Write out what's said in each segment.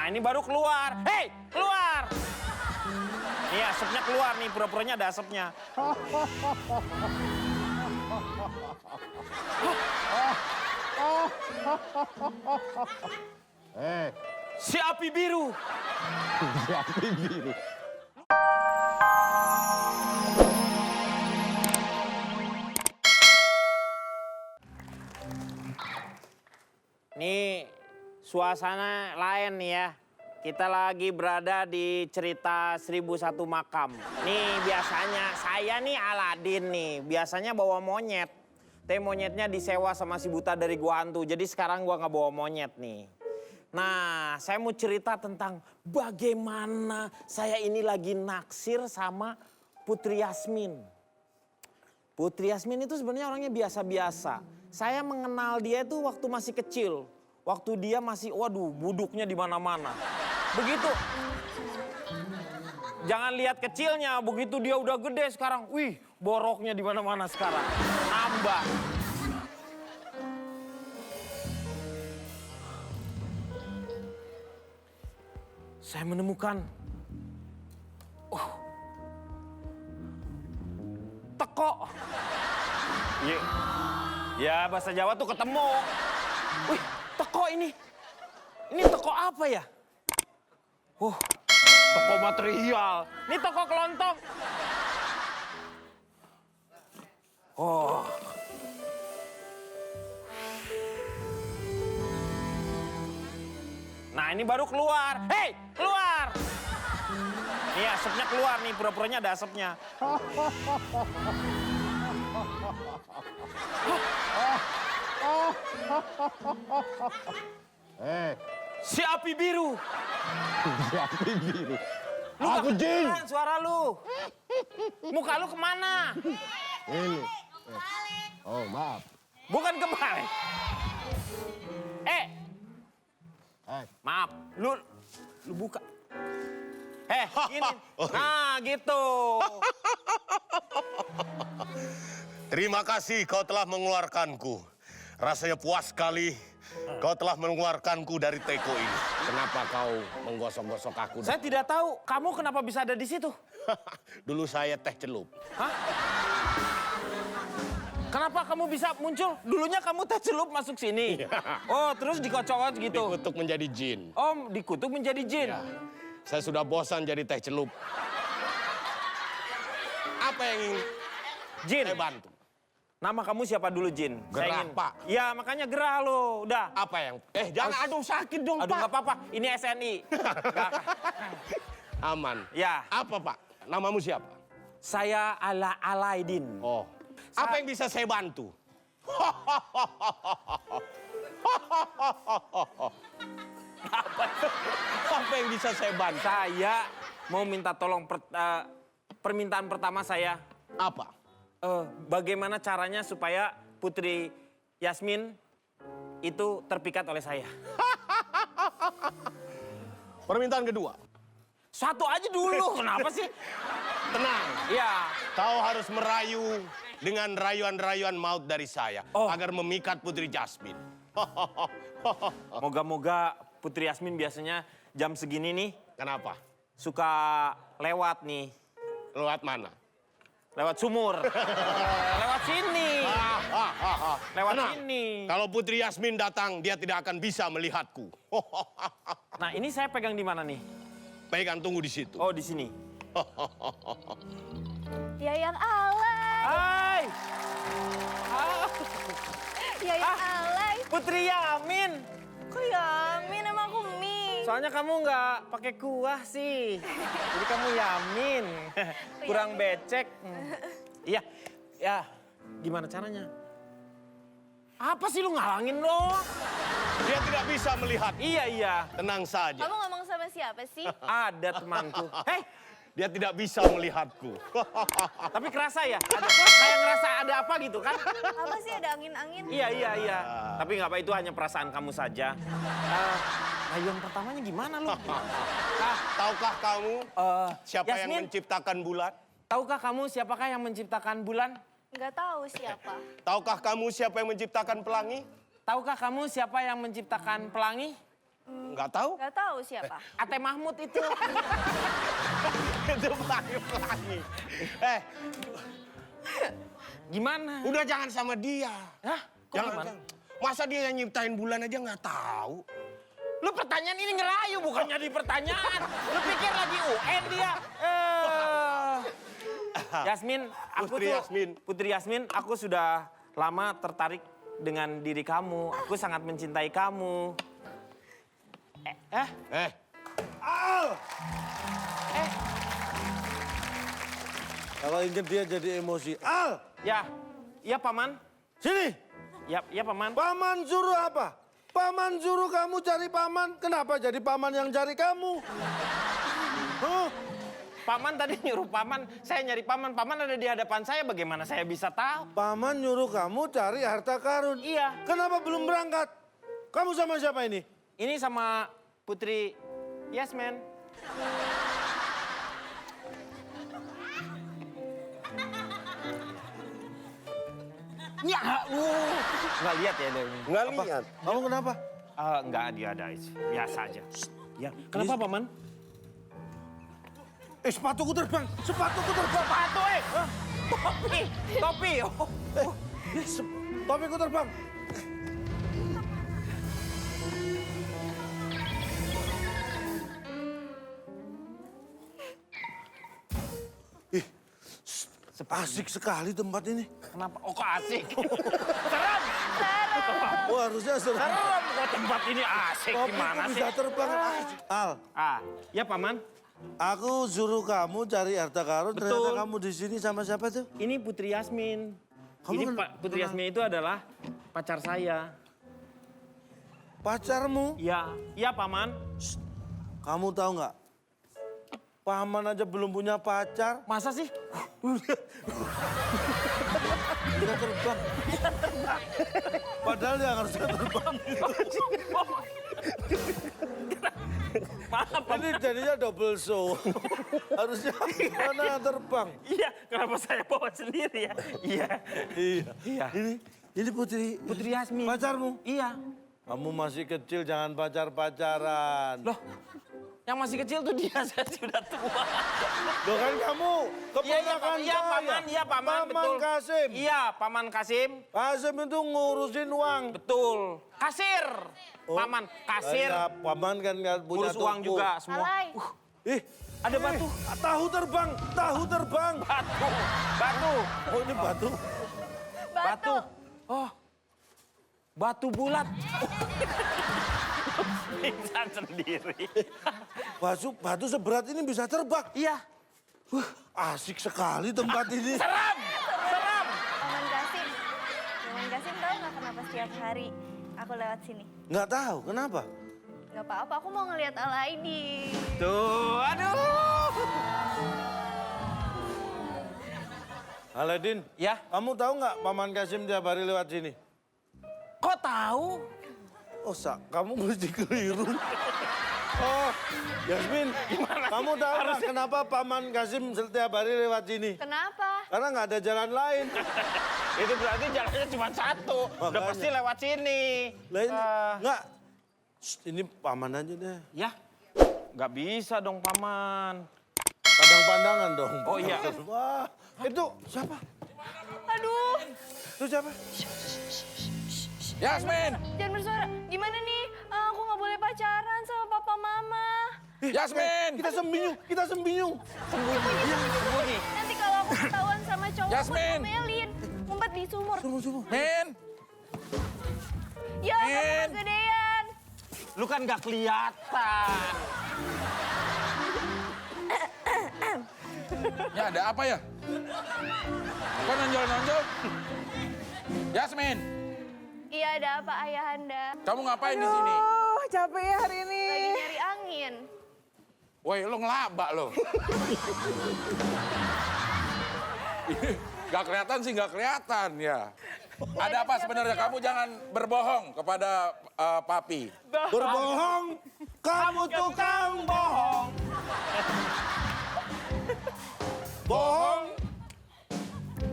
Nah, ini baru keluar. Hei, keluar! Nih asapnya keluar nih, pura-puranya ada asapnya. Si api biru. Si api biru. Nih, suasana lain nih ya. Kita lagi berada di cerita 1001 makam. Nih biasanya saya nih Aladin nih. Biasanya bawa monyet. Tapi monyetnya disewa sama si buta dari gua hantu. Jadi sekarang gua nggak bawa monyet nih. Nah, saya mau cerita tentang bagaimana saya ini lagi naksir sama Putri Yasmin. Putri Yasmin itu sebenarnya orangnya biasa-biasa. Saya mengenal dia itu waktu masih kecil. Waktu dia masih, waduh, buduknya di mana-mana. Begitu. Jangan lihat kecilnya, begitu dia udah gede sekarang. Wih, boroknya di mana-mana sekarang. Nambah. Saya menemukan teko. Iya. Ya bahasa Jawa tuh ketemu. Wih, teko ini. Ini teko apa ya? Teko material. Ini teko kelontong. Nah, ini baru keluar. Hei, keluar! Nih asapnya keluar nih, pura-puranya ada asapnya. Si api biru. Si api biru. Lu Aku gak jin. kedengeran suara lu. Muka lu kemana? Ini. Oh, maaf. Bukan kebalik. Maaf, lu buka. Gini. Nah, gitu. Terima kasih kau telah mengeluarkanku. Rasanya puas sekali kau telah mengeluarkanku dari teko ini. Kenapa kau menggosok-gosok aku? Saya tidak tahu, kamu kenapa bisa ada di situ? Dulu saya teh celup. Hah? Kenapa kamu bisa muncul? Dulunya kamu teh celup masuk sini. Oh, terus dikocok gitu. Dikutuk menjadi jin. Oh, dikutuk menjadi jin. Ya. Saya sudah bosan jadi teh celup. Apa yang ingin Jin. saya bantu? Nama kamu siapa dulu, Jin? Gerah, Pak. Ya, makanya gerah lo. Udah. Apa yang? Jangan, aduh sakit dong, Aduh, Pak. nggak apa-apa. Ini SNI. Aman. Ya. Apa, Pak? Namamu siapa? Saya Alaidin. Oh. Apa yang bisa saya bantu? Apa yang bisa saya bantu? Saya mau minta tolong permintaan pertama saya. Apa? Bagaimana caranya supaya Putri Yasmin itu terpikat oleh saya? Permintaan kedua. Satu aja dulu, kenapa sih? Tenang. Iya. Kau harus merayu dengan rayuan-rayuan maut dari saya. Oh. Agar memikat Putri Yasmin. Moga-moga Putri Yasmin biasanya jam segini nih Kenapa? suka lewat nih. Lewat mana? Lewat sumur. Lewat sini. Lewat Tenang. sini. Kalau Putri Yasmin datang, dia tidak akan bisa melihatku. Nah, ini saya pegang di mana nih? Pegang, tunggu di situ. Oh, di sini. Yayan Alay. Hai. Yayan Alay. Putri Yamin. Kok Yamin emang aku mie? Soalnya kamu nggak pakai kuah sih. Jadi kamu Yamin. Kurang becek. Iya. Ya, gimana caranya? Apa sih lu ngalangin lo? Dia tidak bisa melihat. Iya. Tenang saja. Kamu ngomong sama siapa sih? Ada temanku. Dia tidak bisa melihatku. Tapi kerasa ya? Kayak ngerasa ada apa gitu kan? Apa sih ada angin-angin? Iya. Tapi nggak apa, itu hanya perasaan kamu saja. Rayuan pertamanya gimana lu? Tahukah kamu siapa yang Yasmin? menciptakan bulan? Tahukah kamu siapakah yang menciptakan bulan? Nggak tahu siapa. Tahukah kamu siapa yang menciptakan pelangi? Tahukah kamu siapa yang menciptakan pelangi? Nggak tahu? Nggak tahu siapa. Ate Mahmud itu. Itu lagi. Gimana? Udah jangan sama dia. Hah? Kok Jangan. gimana? Masa dia yang nyiptain bulan aja nggak tahu? Lu pertanyaan ini ngerayu bukannya di pertanyaan. Lu pikir lagi UN dia. Yasmin, Putri Yasmin, aku sudah lama tertarik dengan diri kamu. Aku sangat mencintai kamu. Kalau inget dia jadi emosi. Al, Ya, iya paman. sini. Ya paman. Paman suruh apa? Paman suruh kamu cari paman. Kenapa jadi paman yang cari kamu? Huh? Paman tadi nyuruh paman, saya nyari paman. Paman ada di hadapan saya, bagaimana saya bisa tahu? Paman nyuruh kamu cari harta karun. Iya. Kenapa belum berangkat? Kamu sama siapa ini? Ini sama Putri Yasmin. Ya, nggak lihat ya dia. Nggak lihat. Kamu kenapa? Nggak dia ada, biasa aja. Ya, kenapa paman? Sepatuku terbang. Sepatuku terbang. Sepatu, topi, topi. Oh. Topiku terbang. Ih, asik sekali tempat ini. Kenapa? Oh, kok asik. Serem. Oh, harusnya seru. Serem kok tempat ini asik gimana Topiku sih? bisa terbang. Al, Ya paman. aku suruh kamu cari harta karun. Betul. Ternyata kamu di sini sama siapa tuh? Ini Putri Yasmin. Kamu Ini kenal- Putri Yasmin itu adalah pacar saya. Pacarmu? Iya paman. Kamu tahu nggak? Paman aja belum punya pacar. Masa sih? Dia terbang. Padahal dia harusnya terbang. Maaf, Ini jadinya double show. Harusnya mana yang terbang? Iya, kenapa saya bawa sendiri ya? Iya. Iya. Ini Putri Yasmin. pacarmu. Iya. Kamu masih kecil, jangan pacar-pacaran. Loh, yang masih kecil tuh dia, saya sudah tua. Loh kan kamu keponakan Iya, paman, iya, paman, betul. Kasim. Iya, paman Kasim. Kasim itu ngurusin uang. Betul. Kasir. Paman, kasir. Nah, paman kan nggak punya Urus uang toko. juga semua. Alay. Ih, Ada batu. Tahu terbang, tahu terbang. Batu. Batu. Oh ini batu. Batu. Oh. Batu bulat. Pingsan sendiri. Batu seberat ini bisa terbang. Iya. Asik sekali tempat ini. Seram. Seram. Paman Kasim. Paman Kasim tahu nggak kenapa setiap hari aku lewat sini? Nggak tahu, kenapa? Nggak apa-apa, aku mau ngelihat Alaidi. Tuh, aduh. Aladin, Ya, kamu tahu nggak Paman Kasim tiap hari lewat sini? kok tahu? Oh, kamu mesti keliru. Oh, Yasmin, kamu tahu nggak kenapa Paman Kasim setiap hari lewat sini? Kenapa? Karena nggak ada jalan lain. Itu berarti jalannya cuma satu. Udah Makanya. pasti lewat sini. Lain, Eh, nggak. Shh, ini Paman aja deh. Ya, nggak bisa dong paman. Pandang-pandangan dong. Oh, iya. Wah, itu siapa? Aduh, Itu siapa? Yasmin! jangan bersuara. Gimana nih? Aku nggak boleh pacaran sama papa mama. Yasmin! Kita sembinyung, kita sembinyung. Sembunyi. Nanti kalau aku ketahuan sama cowok, aku Yasmin. ngomelin. Ngumpet di sumur. Sumur. Min! Ya, kamu Min. kegedean. Lu kan nggak kelihatan. Ya ada apa ya? Kok nonjol-nonjol? Yasmin, Iya, ada apa ayahanda? kamu ngapain di sini? Oh, capek ya hari ini. Lagi nyari angin. Woi, lo ngelabak lo. Gak kelihatan sih, gak kelihatan ya. Ada apa sebenarnya? Kamu jangan berbohong kepada papi. Berbohong, kamu tukang bohong. Bohong,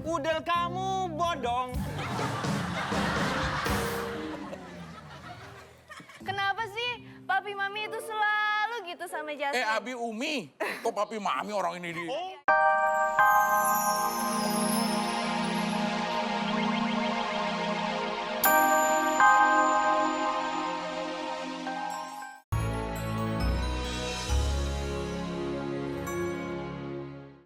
Udel kamu bodong. Kenapa sih Papi Jasmine. Abi Umi. Kok papi mami orang ini di...